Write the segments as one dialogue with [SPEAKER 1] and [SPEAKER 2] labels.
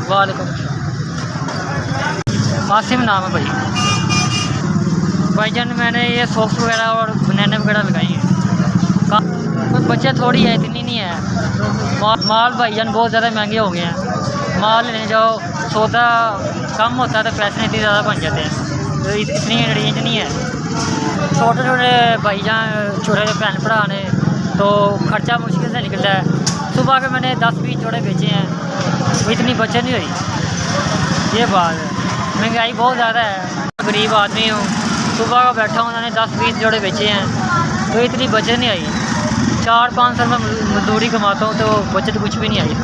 [SPEAKER 1] वालेकुम। आसिम नाम है भाईजान। मैंने ये सॉक्स वगैरह और बनाने वगैरह लगाई हैं। कोई बचत थोड़ी है, इतनी नहीं है। माल भाईजान बहुत ज़्यादा महंगे हो गए हैं। माल लेने जाओ, सौदा कम होता है तो पैसे इतने ज़्यादा बन जाते हैं, तो इतनी रेंज नहीं है। छोटे छोटे भाईजान, छोटे भैन भरा ने, तो खर्चा मुश्किल से निकलता है। सुबह के मैंने 10-20 जोड़े बेचे हैं, वो इतनी बचत नहीं हुई। ये बात है, महंगाई बहुत ज़्यादा है। गरीब आदमी हूँ, सुबह का बैठा हूँ, उन्होंने 10-20 जोड़े बेचे हैं, तो इतनी बचत नहीं आई। 400-500 में मजदूरी कमाता हूँ तो बचत कुछ भी नहीं आई।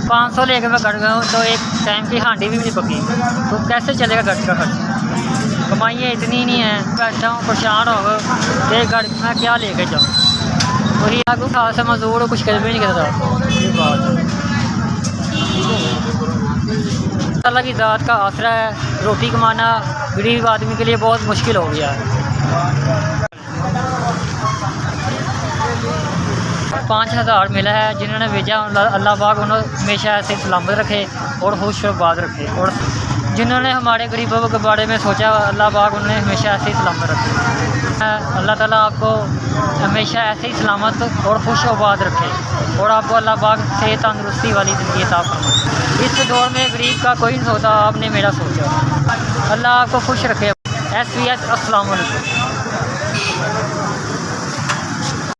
[SPEAKER 1] 500 लेकर मैं कट गया हूँ तो एक टाइम की हांडी भी नहीं पकी, तो कैसे चलेगा घर का खर्च? कमाइयाँ इतनी नहीं है। बैठा हूँ परेशान हो गए, एक घर में क्या लेके जाऊँ? वही आगू खास से मजदूर कुछ कर भी नहीं करता। ये बात है। अल्लाह की ज़ात का आसरा है। रोटी कमाना गरीब आदमी के लिए बहुत मुश्किल हो गया है। 5000 मिला है जिन्होंने भेजा, अल्लाह पाक उन्हें हमेशा ऐसे सलामत रखे और खुश आबाद रखे। और जिन्होंने हमारे गरीबों के बारे में सोचा, अल्लाह पाक उन्हें हमेशा ऐसे ही सलामत रखे। अल्लाह ताला आपको हमेशा ऐसे ही सलामत और खुश आबाद रखे, और आपको अल्लाह पाक से तंदुरुस्ती वाली ज़िंदगी अता फरमाए। इस दौर में गरीब का कोई नहीं सोचा, आपने मेरा सोचा। अल्लाह आपको खुश रखे। SVS अस्सलाम वालेकुम।